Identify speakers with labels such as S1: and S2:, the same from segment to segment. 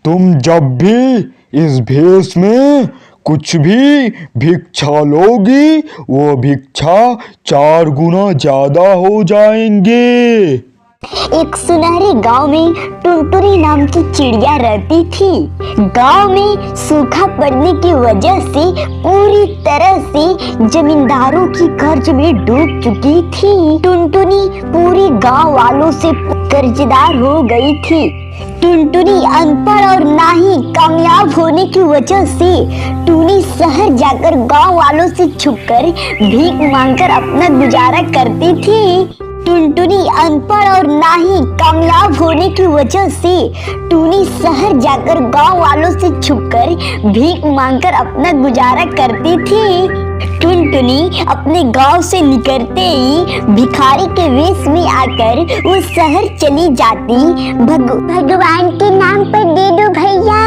S1: तुम जब भी इस भेष में कुछ भी भिक्षा लोगी वो भिक्षा 4 गुना ज्यादा हो जाएंगे।
S2: एक सुनहरे गांव में टुनटुनी नाम की चिड़िया रहती थी। गांव में सूखा पड़ने की वजह से पूरी तरह से जमींदारों की कर्ज में डूब चुकी थी। टुनटुनी पूरे गांव वालों से कर्जदार हो गई थी। टुनटुनी अनपढ़ और ना ही कामयाब होने की वजह से टुनी शहर जाकर गांव वालों से छुपकर भीख मांगकर अपना गुजारा करती थी। टुनटुनी अनपढ़ और ना ही कामयाब होने की वजह से टुनी शहर जाकर गांव वालों से छुपकर भीख मांगकर अपना गुजारा करती थी। टुनटुनी अपने गांव से निकलते ही भिखारी के वेश में आकर वो शहर चली जाती। भगवान के नाम पर दे दो भैया,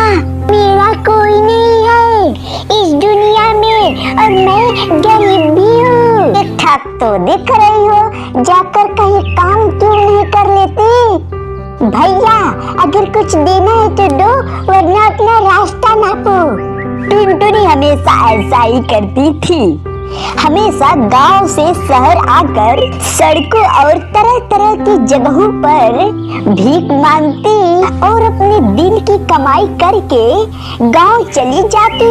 S2: मेरा कोई नहीं है इस दुनिया में और मैं गरीब भी हूँ। ठीक ठाक तो दिख रही हो, जाकर कहीं काम क्यों नहीं कर लेती? भैया अगर कुछ देना है तो दो, वरना अपना रास्ता नापो। टुनटुनी हमेशा ऐसा ही करती थी। हमेशा गांव से शहर आकर सड़कों और तरह तरह की जगहों पर भीख मांगती और अपने दिन की कमाई करके गांव चली जाती।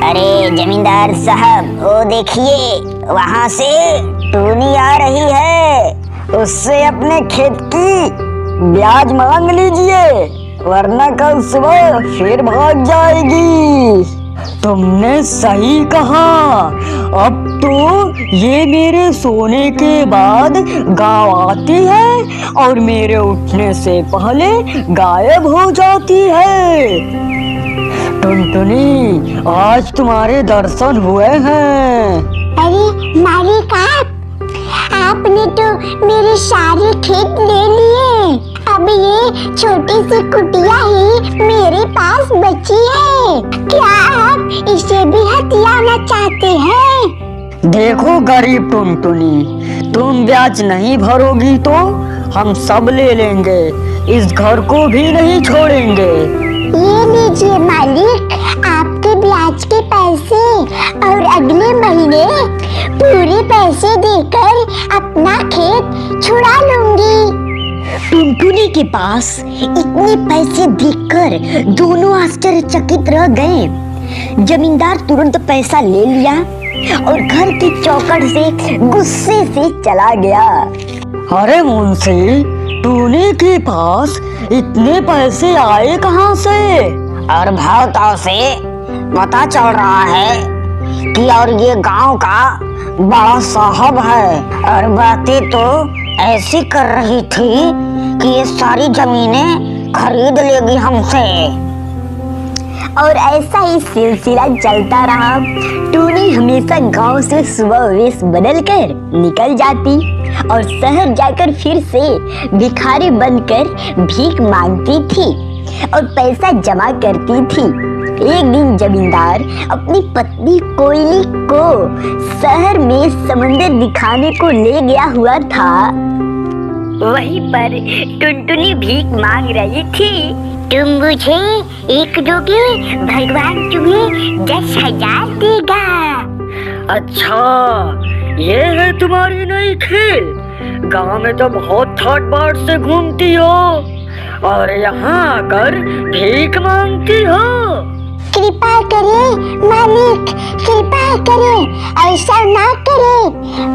S2: अरे जमींदार साहब, वो देखिए वहाँ से टुनी आ रही है, उससे अपने खेत की ब्याज मांग लीजिए, वरना कल सुबह फिर भाग जाएगी।
S3: तुमने सही कहा, अब तो ये मेरे सोने के बाद गांव आती है और मेरे उठने से पहले गायब हो जाती है। टुनटुनी, आज तुम्हारे दर्शन हुए हैं।
S2: अरे मालिक, आपने तो मेरे सारे खेत ले लिए, अब ये छोटी सी कुटिया ही मेरे पास बची है। क्या आप इसे भी हथियाना चाहते हैं?
S3: देखो गरीब टुनटुनी, तुम ब्याज नहीं भरोगी तो हम सब ले लेंगे, इस घर को भी नहीं छोड़ेंगे।
S2: ये लीजिए मालिक, आपके ब्याज के पैसे, और अगले महीने पूरे पैसे देकर अपना खेत छुड़ा लूंगी। टुनटुनी के पास इतने पैसे देखकर दोनों आश्चर्यचकित रह गए। जमींदार तुरंत पैसा ले लिया और घर की चौखट से गुस्से से चला गया।
S3: अरे मुंशी, टुनी के पास इतने पैसे आए कहाँ से?
S4: और भावताओं से पता चल रहा है कि और ये गांव का बड़ा साहब है, और बातें तो ऐसी कर रही थी कि ये सारी जमीनें खरीद लेगी हमसे।
S2: और ऐसा ही सिलसिला चलता रहा। टुनी हमेशा गांव से सुबह वेश बदल कर निकल जाती और शहर जाकर फिर से भिखारी बनकर भीख मांगती थी और पैसा जमा करती थी। एक दिन जमींदार अपनी पत्नी कोयली को शहर में समंदर दिखाने को ले गया हुआ था। वहीं पर टुनटुनी भीख मांग रही थी। तुम मुझे एक दोगे, भगवान तुम्हें 10,000 देगा।
S3: अच्छा, ये है तुम्हारी नई खेल? गांव में तो बहुत ठाट बाट से घूमती हो और यहाँ आकर भीख मांगती हो।
S2: कृपा करे मालिक, कृपा करे, ऐसा ना करे।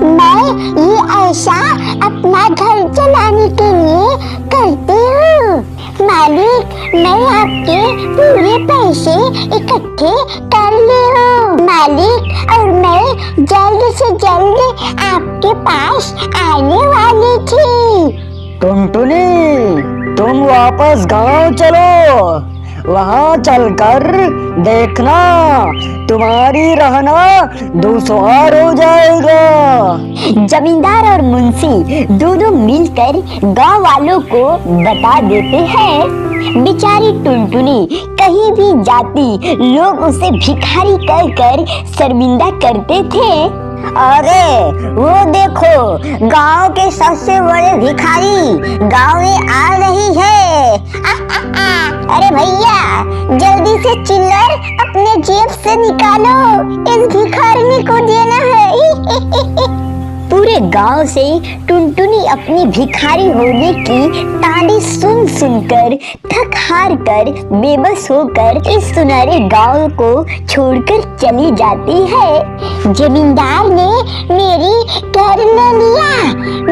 S2: मैं ये ऐसा अपना घर चलाने के लिए करती हूँ। मालिक, मैं आपके पूरे पैसे इकट्ठे कर ली हूँ मालिक, और मैं जल्द से जल्द आपके पास आने वाली थी।
S3: टुनटुनी, तुम वापस गांव चलो, वहाँ चलकर देखना तुम्हारी रहना दुश्वार हो जाएगा।
S2: जमींदार और मुंशी दोनों मिलकर गांव वालों को बता देते हैं। बेचारी टुनटुनी कहीं भी जाती लोग उसे भिखारी कहकर शर्मिंदा करते थे।
S4: अरे वो देखो, गांव के सबसे बड़े भिखारी गांव में आ रही है। अरे भैया,
S2: जल्दी से चिल्लर अपने जेब से निकालो, इस भिखारनी को देना है। पूरे गांव से टुनटुनी अपनी भिखारी होने की ताली सुन सुनकर थक हार कर बेबस होकर इस सुनहरे गांव को छोड़कर चली जाती है। जमींदार ने मेरी घर ले लिया,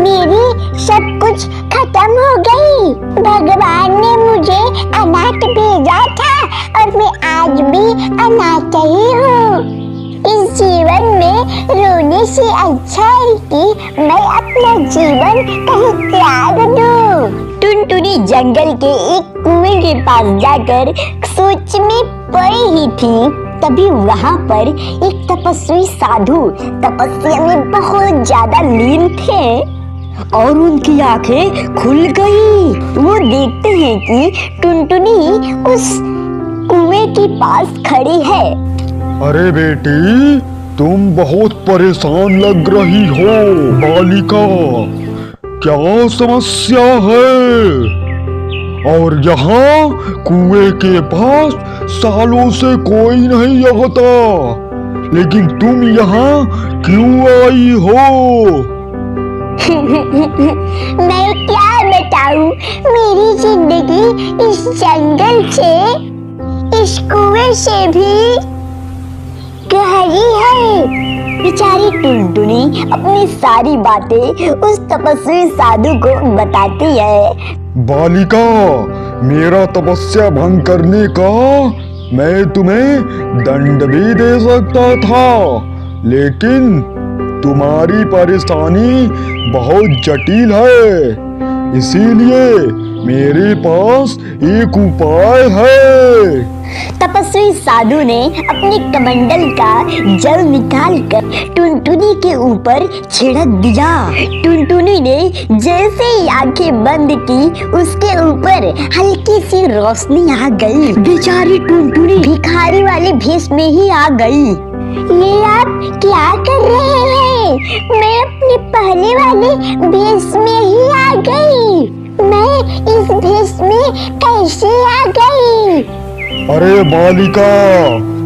S2: मेरी सब कुछ खत्म हो गई। भगवान ने मुझे अनाथ भेजा था और मैं आज भी अनाथ ही हूँ। इस जीवन में रोने से अच्छा है कि मैं अपना जीवन कहीं त्याग दूं। टुनटुनी जंगल के एक कुएं के पास जाकर सोच में पड़ी ही थी, तभी वहाँ पर एक तपस्वी साधु तपस्या में बहुत ज्यादा लीन थे
S3: और उनकी आंखें खुल गई।
S2: वो देखते हैं कि टुनटुनी उस कुएं के पास खड़ी है।
S1: अरे बेटी, तुम बहुत परेशान लग रही हो। बालिका, क्या समस्या है? और यहाँ कुएं के पास सालों से कोई नहीं आता, लेकिन तुम यहाँ क्यों आई हो?
S2: मैं क्या बताऊं, मेरी जिंदगी इस जंगल से, इस कुएं से भी गहरी है। बेचारी टुनटुनी अपनी सारी बातें उस तपस्वी साधु को बताती है।
S1: बालिका, मेरा तपस्या भंग करने का मैं तुम्हें दंड भी दे सकता था, लेकिन तुम्हारी परेशानी बहुत जटिल है, इसीलिए मेरे पास एक उपाय है।
S2: तपस्वी साधु ने अपने कमंडल का जल निकालकर टुनटुनी के ऊपर छिड़क दिया। टुनटुनी ने जैसे ही आंखें बंद की, उसके ऊपर हल्की सी रोशनी आ गई। बेचारी टुनटुनी भिखारी वाले भेष में ही आ गई। ये आप क्या कर रहे हैं? मैं अपने पहले वाले भेष में ही आ गई। मैं इस भेष में कैसे आ गई?
S1: अरे बालिका,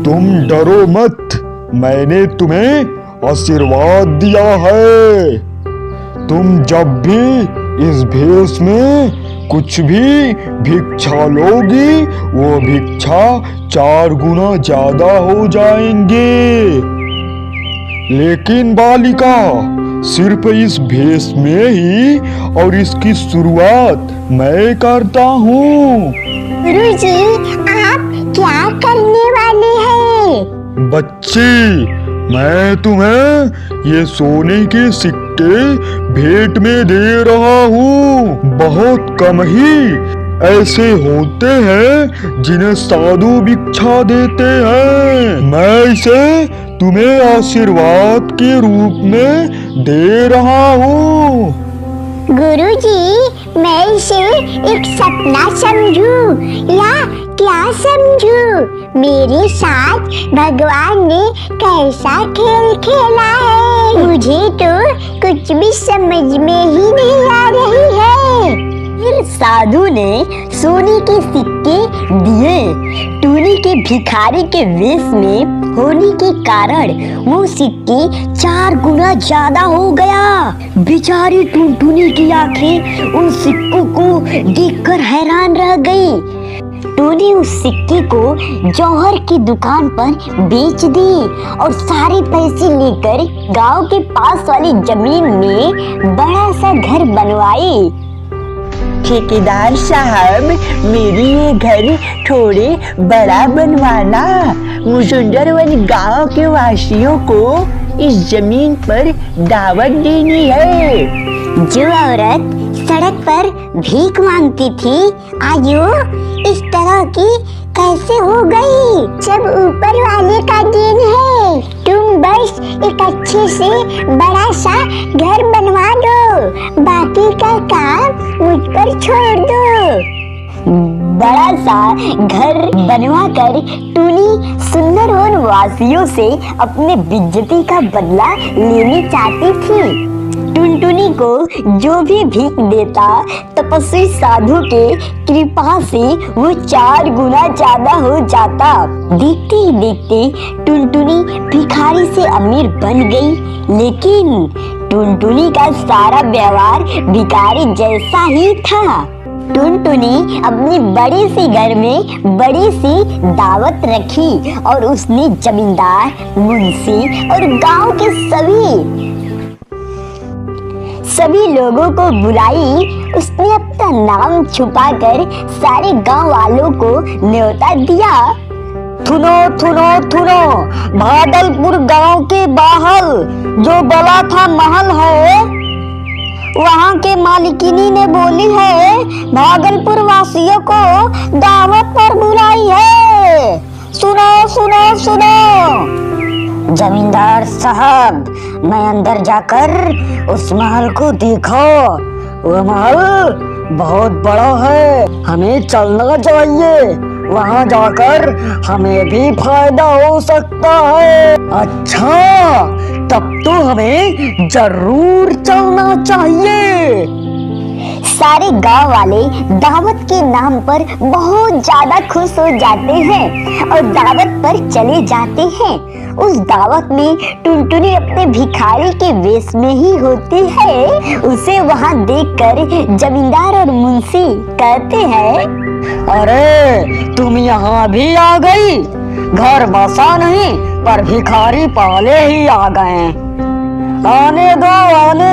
S1: तुम डरो मत, मैंने तुम्हें आशीर्वाद दिया है। तुम जब भी इस भेष में कुछ भी भिक्षा लोगी, वो भिक्षा 4 गुना ज्यादा हो जाएंगे। लेकिन बालिका, सिर्फ इस भेष में ही, और इसकी शुरुआत मैं करता हूँ।
S2: गुरुजी, आप क्या करने वाले हैं?
S1: बच्ची, मैं तुम्हें ये सोने के सिक्के भेंट में दे रहा हूँ। बहुत कम ही ऐसे होते हैं जिन्हें साधु भिक्षा देते हैं। मैं इसे तुम्हें आशीर्वाद के रूप में दे रहा हूँ।
S2: गुरुजी, मैं इसे एक सपना समझूं या क्या समझूं? मेरे साथ भगवान ने कैसा खेल खेला है, मुझे तो कुछ भी समझ में ही नहीं आ रही है। फिर साधु ने सोने के सिक्के दिए। टुनी के भिखारी के वेश में होने के कारण वो सिक्के 4 गुना ज्यादा हो गया। बेचारी टुनटुनी की आंखें उन सिक्कों को देखकर हैरान रह गई। टुनी उस सिक्के को जौहर की दुकान पर बेच दी और सारे पैसे लेकर गांव के पास वाली जमीन में बड़ा सा घर बनवाई।
S5: ठेकेदार साहब, मेरी ये घर थोड़े बड़ा बनवाना। मुजुंदरवन गांव के वासियों को इस जमीन पर दावत देनी है।
S2: जो औरत सड़क पर भीख मांगती थी, आयु इस तरह की कैसे हो गई? जब ऊपर वाले का दिन है, तुम बस एक अच्छे से बड़ा सा घर बनवा दो, बाकी का काम मुझ पर छोड़ दो। बड़ा सा घर बनवाकर टुनी सुंदरवन वासियों से अपने बेइज्जती का बदला लेनी चाहती थी। टुनटुनी को जो भी भीख देता तपस्वी साधु के कृपा से वो 4 गुना ज्यादा हो जाता। देखते ही देखते टुनटुनी भिखारी से अमीर बन गई, लेकिन टुनटुनी का सारा व्यवहार भिखारी जैसा ही था। टुनटुनी अपनी बड़ी सी घर में बड़ी सी दावत रखी और उसने जमींदार, मुंशी और गांव के सभी लोगों को बुलाई। उसने अपना नाम छुपाकर सारे गांव वालों को न्योता दिया।
S3: सुनो सुनो सुनो, भागलपुर गांव के बाहर जो बड़ा था महल है, वहाँ के मालिकिनी ने बोली है भागलपुर वासियों को दावत पर बुलाई है। सुनो सुनो सुनो।
S4: जमींदार साहब, मैं अंदर जाकर उस महल को देखो।
S3: वो महल बहुत बड़ा है, हमें चलना चाहिए। वहाँ जाकर हमें भी फायदा हो सकता है। अच्छा, तब तो हमें जरूर चलना चाहिए।
S2: सारे गांव वाले दावत के नाम पर बहुत ज्यादा खुश हो जाते हैं और दावत पर चले जाते हैं। उस दावत में टुनटुनी अपने भिखारी के वेश में ही होती है। उसे वहां देखकर जमींदार और मुंशी कहते हैं,
S3: अरे तुम यहाँ भी आ गई। घर बसा नहीं पर भिखारी पहले ही आ गए। आने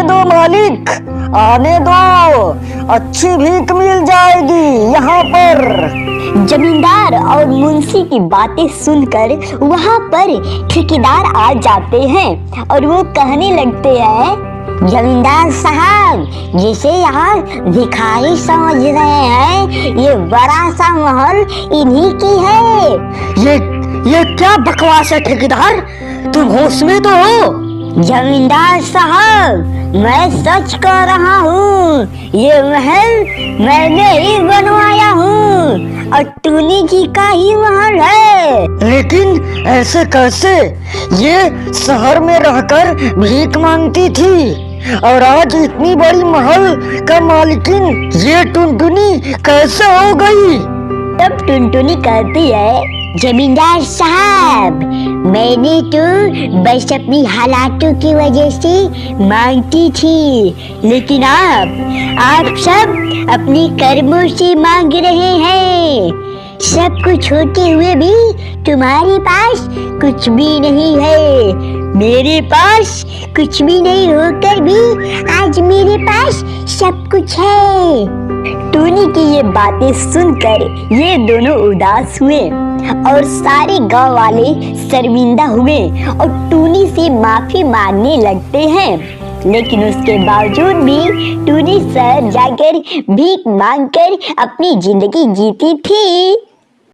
S3: दो मालिक, आने दो, अच्छी भीख मिल जाएगी यहाँ पर।
S2: जमींदार और मुंशी की बातें सुनकर वहाँ पर ठेकेदार आ जाते हैं और वो कहने लगते हैं,
S4: जमींदार साहब, जिसे यहाँ भिखारी समझ रहे हैं, ये बड़ा सा महल इन्हीं की है।
S3: ये क्या बकवास है ठेकेदार, तुम होश में तो हो?
S4: जमींदार साहब, मैं सच कह रहा हूँ, ये महल मैंने ही बनवाया हूँ और टूनी जी का ही महल है।
S3: लेकिन ऐसे कैसे? ये शहर में रहकर भीख मांगती थी और आज इतनी बड़ी महल का मालिकिन ये टुनटुनी कैसे हो गई?
S2: तब टुनटुनी कहती है,
S4: जमींदार साहब, मैंने तो बस अपनी हालातों की वजह से मांगती थी, लेकिन आप सब अपनी कर्मों से मांग रहे हैं। सब कुछ होते हुए भी तुम्हारे पास कुछ भी नहीं है। मेरे पास कुछ भी नहीं होकर भी आज मेरे पास सब कुछ है।
S2: टूनी की ये बातें सुनकर ये दोनों उदास हुए और सारे गांव वाले शर्मिंदा हुए और टूनी से माफी मांगने लगते हैं। लेकिन उसके बावजूद भी टूनी शहर जाकर भीख मांगकर अपनी जिंदगी जीती थी।